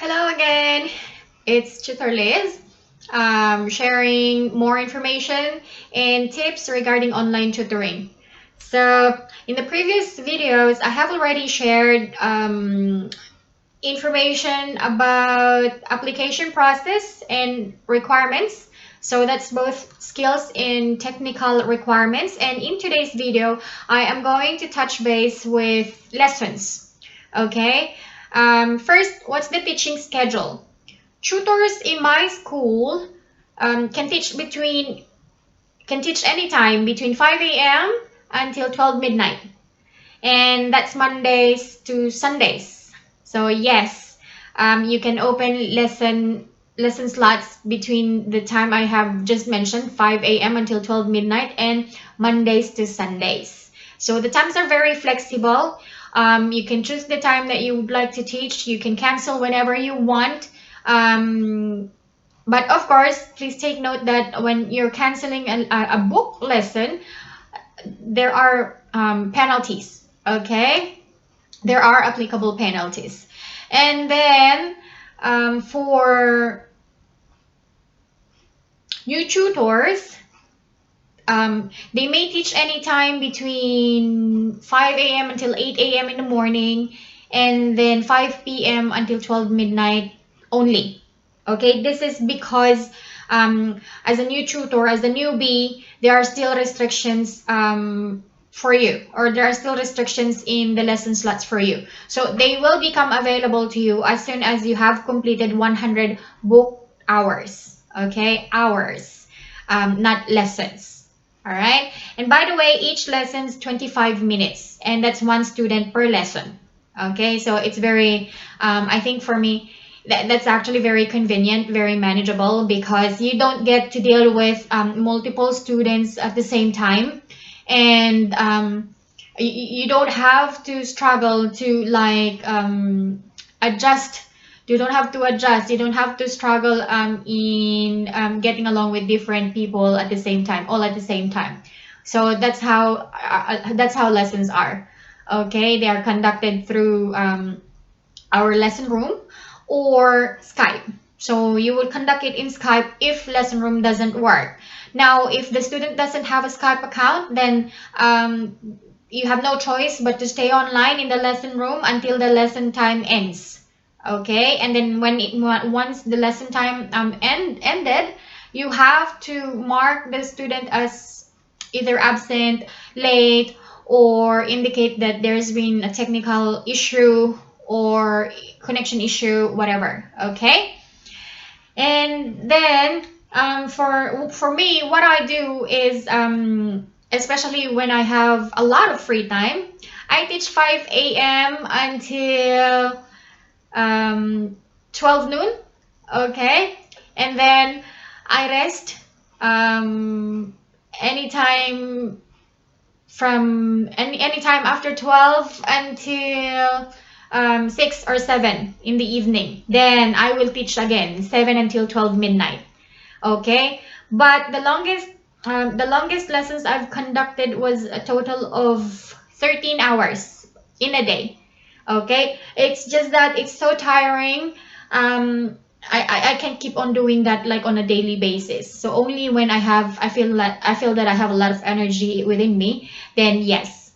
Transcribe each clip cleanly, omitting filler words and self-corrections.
Hello again, it's Tutor Liz, sharing more information and tips regarding online tutoring. So, in the previous videos, I have already shared information about application process and requirements. So that's both skills and technical requirements. And in today's video, I am going to touch base with lessons. Okay. First, what's the teaching schedule? Tutors in my school can teach anytime between 5 a.m. until 12 midnight, and that's Mondays to Sundays. So yes, you can open lesson slots between the time I have just mentioned, 5 a.m. until 12 midnight, and Mondays to Sundays. So the times are very flexible. You can choose the time that you would like to teach. You can cancel whenever you want. But of course, please take note that when you're canceling a book lesson, there are penalties. Okay, there are applicable penalties. And then for new tutors, they may teach anytime between 5 a.m. until 8 a.m. in the morning, and then 5 p.m. until 12 midnight only. Okay, this is because as a new tutor, as a newbie, there are still restrictions for you, or there are still restrictions in the lesson slots for you. So they will become available to you as soon as you have completed 100 book hours. Okay, hours, not lessons. All right. And by the way, each lesson is 25 minutes, and that's one student per lesson. Okay, so it's very, I think for me, that's actually very convenient, very manageable, because you don't get to deal with multiple students at the same time, and you don't have to struggle to adjust. You don't have to adjust. You don't have to struggle in getting along with different people at the same time, all at the same time. So that's how lessons are. Okay, they are conducted through our lesson room or Skype. So you will conduct it in Skype if lesson room doesn't work. Now, if the student doesn't have a Skype account, then you have no choice but to stay online in the lesson room until the lesson time ends. Okay, and then once the lesson time ended, you have to mark the student as either absent, late, or indicate that there's been a technical issue or connection issue, whatever. Okay, and then for me, what I do is especially when I have a lot of free time, I teach 5 a.m. until 12 noon. Okay, and then I rest anytime from any time after 12 until 6 or 7 in the evening. Then I will teach again 7 until 12 midnight. Okay, but the longest lessons I've conducted was a total of 13 hours in a day. Okay, it's just that it's so tiring. I can't keep on doing that like on a daily basis. So only when I feel that I have a lot of energy within me, then yes,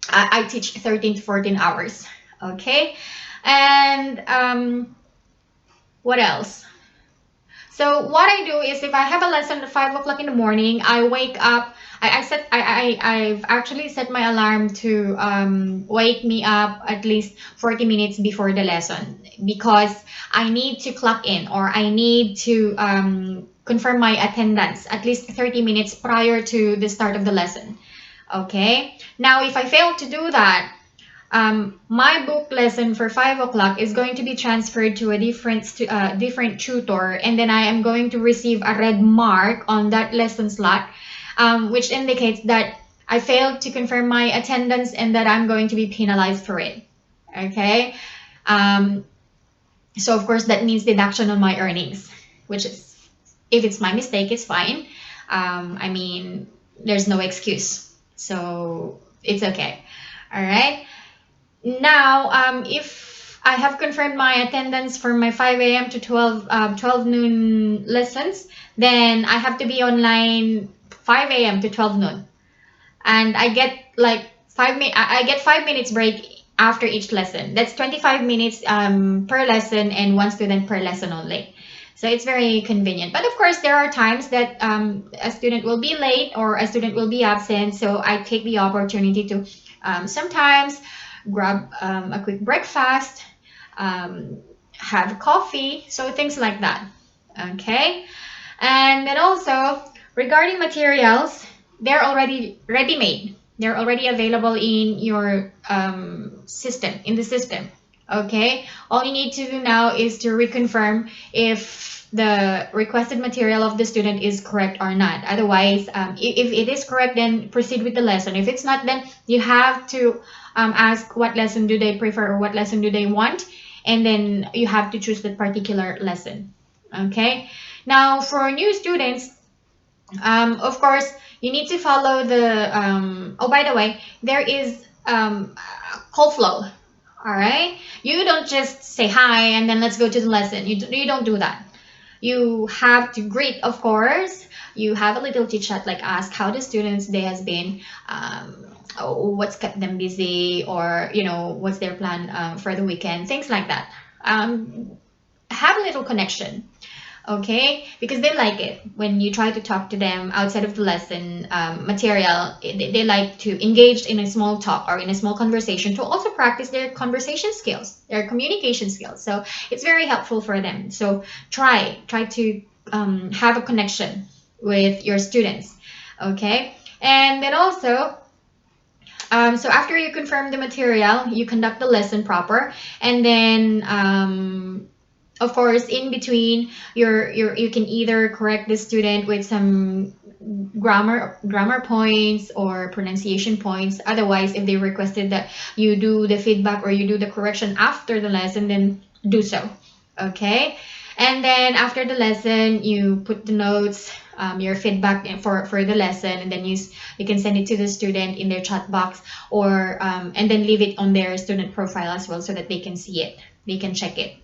I teach 13 to 14 hours. Okay, and what else? So what I do is, if I have a lesson at 5 o'clock in the morning, I wake up. I've actually set my alarm to wake me up at least 40 minutes before the lesson, because I need to clock in, or I need to confirm my attendance at least 30 minutes prior to the start of the lesson. Okay. Now, if I fail to do that, my book lesson for 5 o'clock is going to be transferred to a different tutor, and then I am going to receive a red mark on that lesson slot, which indicates that I failed to confirm my attendance and that I'm going to be penalized for it. Okay, so of course that means deduction on my earnings, which is, if it's my mistake, it's fine. I mean, there's no excuse, so it's okay. All right. Now, if I have confirmed my attendance for my 5 a.m. to 12 noon lessons, then I have to be online 5 a.m. to 12 noon. And I get like I get 5 minutes break after each lesson. That's 25 minutes per lesson and one student per lesson only. So it's very convenient. But of course, there are times that a student will be late or a student will be absent. So I take the opportunity to sometimes grab a quick breakfast, have coffee, so things like that. Okay. And then also regarding materials, they're already ready-made. They're already available in your system, in the system. Okay. All you need to do now is to reconfirm if the requested material of the student is correct or not. Otherwise, if it is correct, then proceed with the lesson. If it's not, then you have to ask what lesson do they prefer or what lesson do they want, and then you have to choose that particular lesson. Okay. Now, for new students, of course, you need to follow the. Oh, by the way, there is call flow. All right. You don't just say hi and then let's go to the lesson. You don't do that. You have to greet, of course. You have a little chit chat, like ask how the students' day has been, what's kept them busy, or what's their plan for the weekend, things like that. Have a little connection, okay? Because they like it when you try to talk to them outside of the lesson material. They like to engage in a small talk or in a small conversation to also practice their conversation skills, their communication skills. So it's very helpful for them. So try to have a connection with your students, okay? And then also, so after you confirm the material, you conduct the lesson proper, and then of course, in between, you can either correct the student with some grammar points or pronunciation points. Otherwise, if they requested that you do the feedback or you do the correction after the lesson, then do so. Okay. And then after the lesson, you put the notes, your feedback for the lesson, and then you can send it to the student in their chat box, or and then leave it on their student profile as well so that they can see it, they can check it.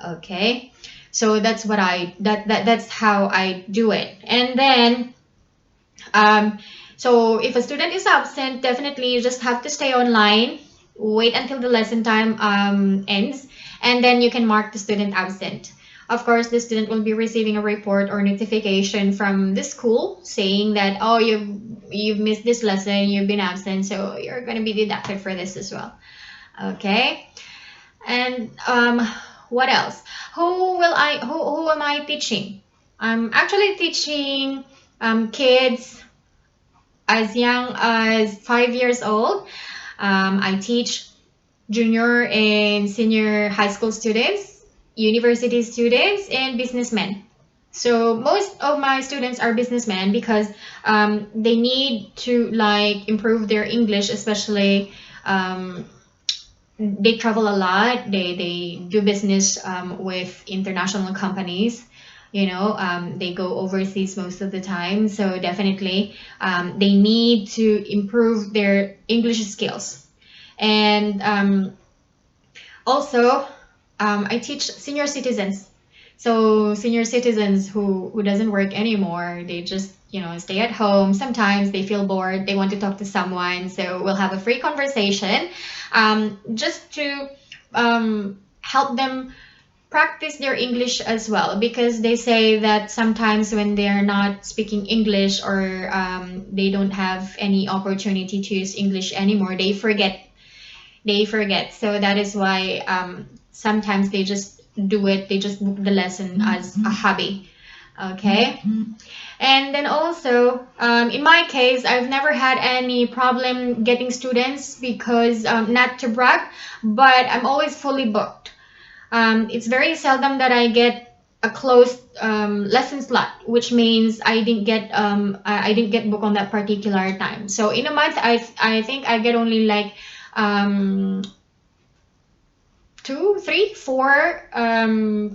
Okay, so that's what that's how I do it. And then so if a student is absent, definitely you just have to stay online, wait until the lesson time ends, and then you can mark the student absent. Of course, the student will be receiving a report or notification from the school saying that, oh, you've missed this lesson, you've been absent, so you're going to be deducted for this as well. Okay. And what else? Who am I teaching? I'm actually teaching kids as young as 5 years old. I teach junior and senior high school students, university students, and businessmen. So most of my students are businessmen because they need to like improve their English, especially they travel a lot. They do business with international companies. They go overseas most of the time. So definitely, they need to improve their English skills. And also, I teach senior citizens. So senior citizens who doesn't work anymore, they just stay at home. Sometimes they feel bored, they want to talk to someone, so we'll have a free conversation, just to help them practice their English as well, because they say that sometimes when they're not speaking English, or they don't have any opportunity to use English anymore, they forget. So that is why sometimes they just do it, they just book the lesson as a hobby. Okay. And then also, in my case, I've never had any problem getting students because, not to brag, but I'm always fully booked. It's very seldom that I get a closed lesson slot, which means I didn't get booked on that particular time. So in a month, I think I get only like 2, 3, 4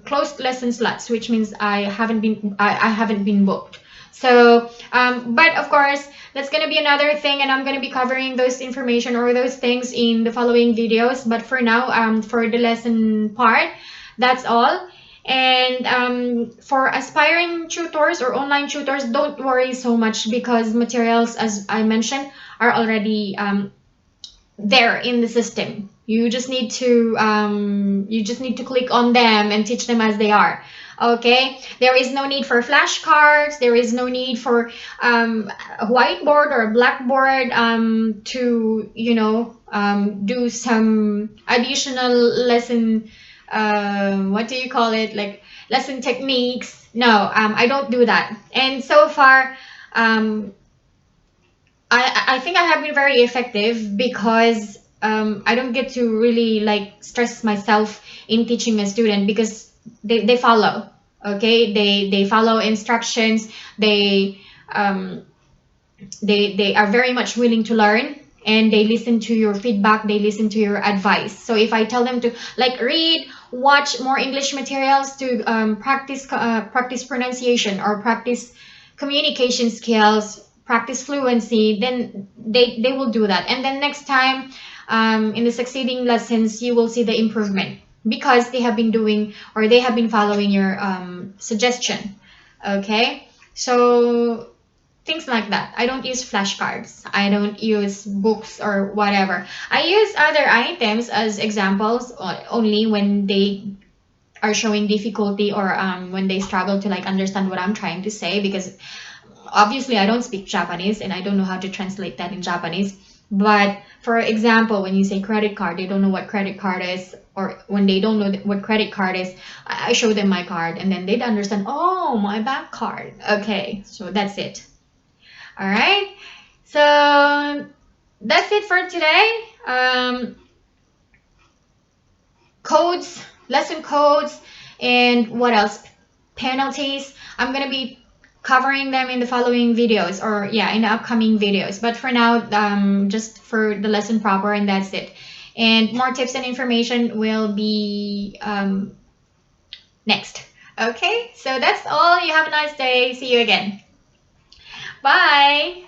closed lesson slots, which means I haven't been booked. So, but of course, that's gonna be another thing, and I'm gonna be covering those information or those things in the following videos. But for now, for the lesson part, that's all. And for aspiring tutors or online tutors, don't worry so much because materials, as I mentioned, are already there in the system. You just need to click on them and teach them as they are. Okay, there is no need for flashcards. There is no need for a whiteboard or a blackboard to do some additional lesson. What do you call it? Like lesson techniques. No, I don't do that. And so far, I think I have been very effective because I don't get to really like stress myself in teaching a student because they follow. Okay, they follow instructions. Um, they are very much willing to learn, and they listen to your feedback, they listen to your advice. So if I tell them to like read, watch more English materials to practice pronunciation or practice communication skills, practice fluency, then they will do that. And then next time, in the succeeding lessons, you will see the improvement because they have been doing or they have been following your suggestion. Okay, so things like that. I don't use flashcards. I don't use books or whatever. I use other items as examples only when they are showing difficulty or when they struggle to like understand what I'm trying to say, because obviously I don't speak Japanese and I don't know how to translate that in Japanese. But for example, when you say credit card, they don't know what credit card is, or when they don't know what credit card is, I show them my card and then they'd understand, oh, my bank card. Okay, so that's it. All right. So that's it for today. Codes, lesson codes, and what else? Penalties. I'm gonna be covering them in the following videos, or yeah, in the upcoming videos. But for now, just for the lesson proper, and that's it. And more tips and information will be next. Okay, so that's all. You have a nice day. See you again. Bye.